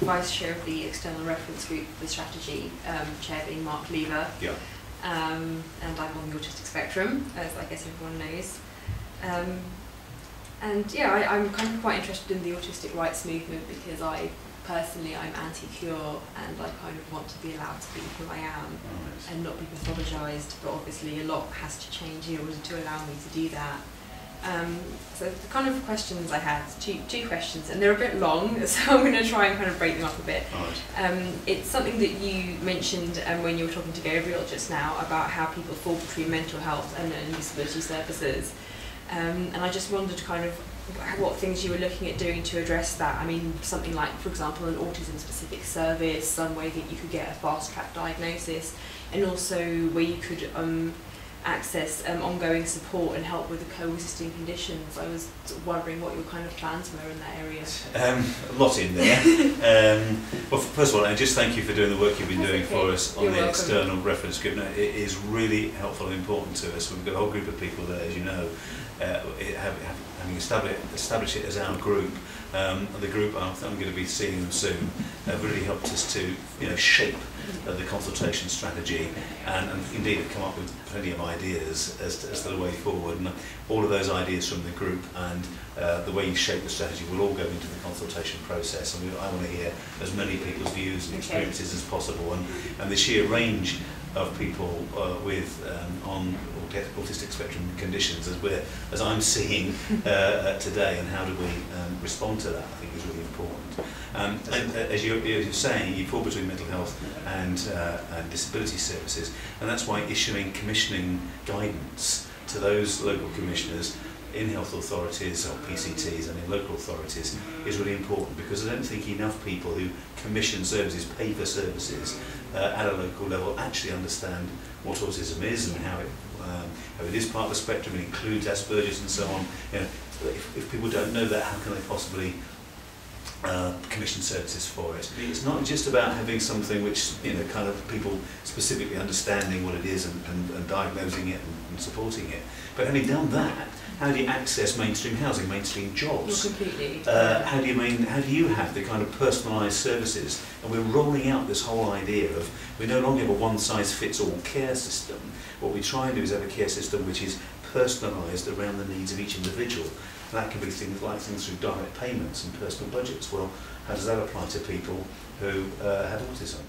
vice chair of the external reference group for the strategy, chair being Mark Lever. Yeah. And I'm on the autistic spectrum, as I guess everyone knows. And yeah, I'm kind of quite interested in the autistic rights movement because personally I'm anti-cure and I kind of want to be allowed to be who I am and not be pathologised, but obviously a lot has to change in order to allow me to do that. So the kind of questions I had, two questions, and they're a bit long, so I'm going to try and kind of break them up a bit. It's something that you mentioned when you were talking to Gabriel just now about how people fall between mental health and disability services. And I just wondered kind of what things you were looking at doing to address that. I mean, something like, for example, an autism-specific service, some way that you could get a fast-track diagnosis, and also where you could access ongoing support and help with the coexisting conditions. I was sort of wondering what your kind of plans were in that area. A lot in there. Well, first of all, I just thank you for doing the work you've been doing for us on the external reference group. Now, it is really helpful and important to us. We've got a whole group of people there, as you know, having established it as our group. The group, I'm going to be seeing them soon, really helped us to shape the consultation strategy and indeed have come up with plenty of ideas as to the way forward, and all of those ideas from the group and the way you shape the strategy will all go into the consultation process, and I want to hear as many people's views and experiences as possible, and the sheer range of people with on autistic spectrum conditions as I'm seeing today, and how do we respond to that, I think is really important. And as you're saying, you fall between mental health and disability services, and that's why issuing commissioning guidance to those local commissioners in health authorities or PCTs and in local authorities is really important, because I don't think enough people who commission services, pay for services at a local level, actually understand what autism is and how it is part of the spectrum. It includes Asperger's and so on. If people don't know that, how can they possibly commission services for it? It's not just about having something which kind of people specifically understanding what it is and diagnosing it and supporting it, but having done that, how do you access mainstream housing, mainstream jobs? Completely. How do you have the kind of personalised services? And we're rolling out this whole idea of, we no longer have a one-size-fits-all care system. What we try and do is have a care system which is personalised around the needs of each individual. And that can be things through direct payments and personal budgets. Well, how does that apply to people who have autism?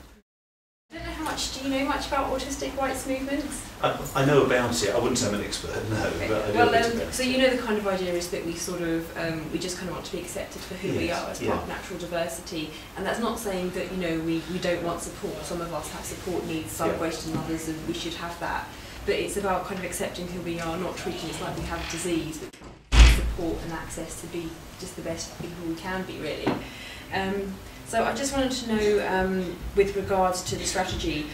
I don't know how much, do you know much about autistic rights movements? I know about it. I wouldn't say I'm an expert, no. Okay. But I know about it. So the kind of idea is that we sort of, we just kind of want to be accepted for who we are as part of natural diversity. And that's not saying that, we don't want support. Some of us have support needs, some greater than others, and we should have that. But it's about kind of accepting who we are, not treating it like we have a disease, but support and access to be just the best people we can be, really. So I just wanted to know, with regards to the strategy,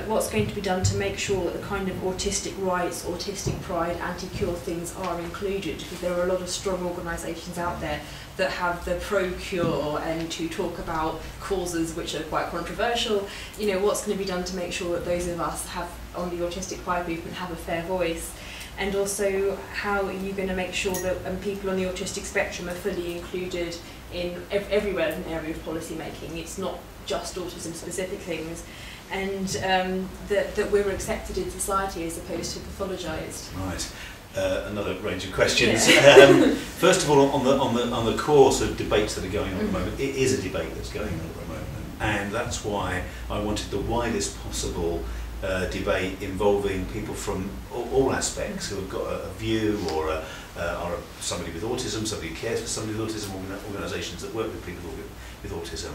what's going to be done to make sure that the kind of autistic rights, autistic pride, anti-cure things are included, because there are a lot of strong organisations out there that have the pro-cure and to talk about causes which are quite controversial. What's going to be done to make sure that those of us have on the autistic pride movement have a fair voice? And also, how are you going to make sure that people on the autistic spectrum are fully included in every relevant area of policy making? It's not just autism-specific things, and that we're accepted in society as opposed to pathologised. Right. Another range of questions. Yeah. First of all, on the core sort of debates that are going on at the moment, it is a debate that's going on at the moment, and that's why I wanted the widest possible debate involving people from all aspects who have got a view, or somebody with autism, somebody who cares for somebody with autism, organisations that work with people with autism,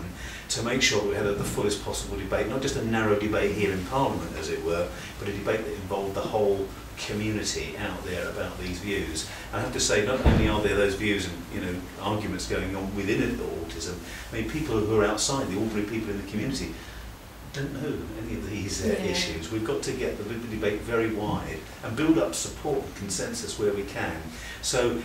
to make sure that we had the fullest possible debate, not just a narrow debate here in Parliament, as it were, but a debate that involved the whole community out there about these views. I have to say, not only are there those views and arguments going on within autism, I mean, people who are outside, the ordinary people in the community, don't know any of these issues. We've got to get the debate very wide and build up support and consensus where we can. So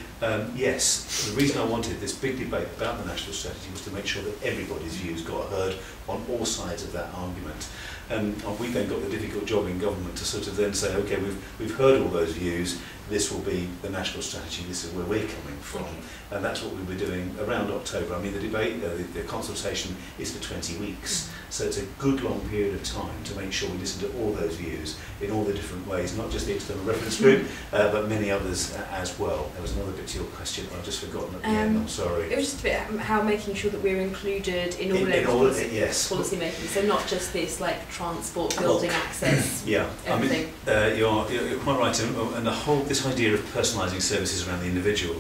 yes, the reason I wanted this big debate about the national strategy was to make sure that everybody's views got heard on all sides of that argument. And we then got the difficult job in government to sort of then say, okay, we've heard all those views, this will be the national strategy, this is where we're coming from. Okay. And that's what we'll be doing around October. I mean, the debate, the consultation is for 20 weeks. So it's a good long period of time to make sure we listen to all those views in all the different ways, not just the external reference group, but many others as well. There was another bit to your question I've just forgotten at the end, I'm sorry. It was just a bit how making sure that we're included in all levels of policy making, so not just this like transport, building access, yeah, everything. I mean, you're quite right, and this idea of personalising services around the individual,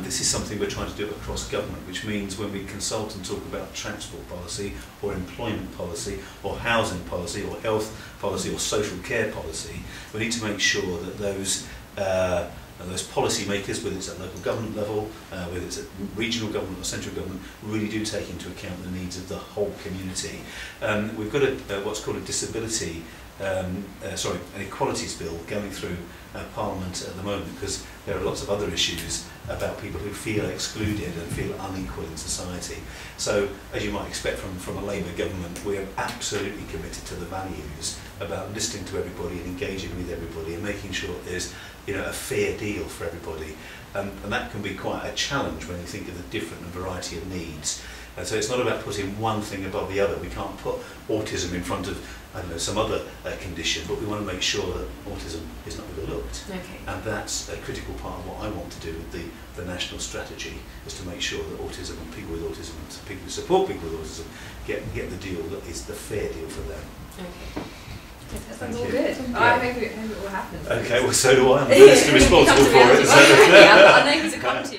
this is something we're trying to do across government, which means when we consult and talk about transport policy or employment policy or housing policy or health policy or social care policy, we need to make sure that those policy makers, whether it's at local government level, whether it's at regional government or central government, really do take into account the needs of the whole community. We've got what's called a disability, an equalities bill going through Parliament at the moment, because there are lots of other issues about people who feel excluded and feel unequal in society. So, as you might expect from a Labour government, we are absolutely committed to the values about listening to everybody and engaging with everybody and making sure there's a fair deal for everybody. And that can be quite a challenge when you think of the different and variety of needs. And so it's not about putting one thing above the other. We can't put autism in front of, I don't know, some other condition, but we want to make sure that autism is not overlooked. Okay. And that's a critical part of what I want to do with the national strategy, is to make sure that autism and people with autism and people who support people with autism get the deal that is the fair deal for them. Okay. That sounds all good. Yeah. I hope it all happens. Okay, well so do I. I'm the minister responsible for it. I know who to come to.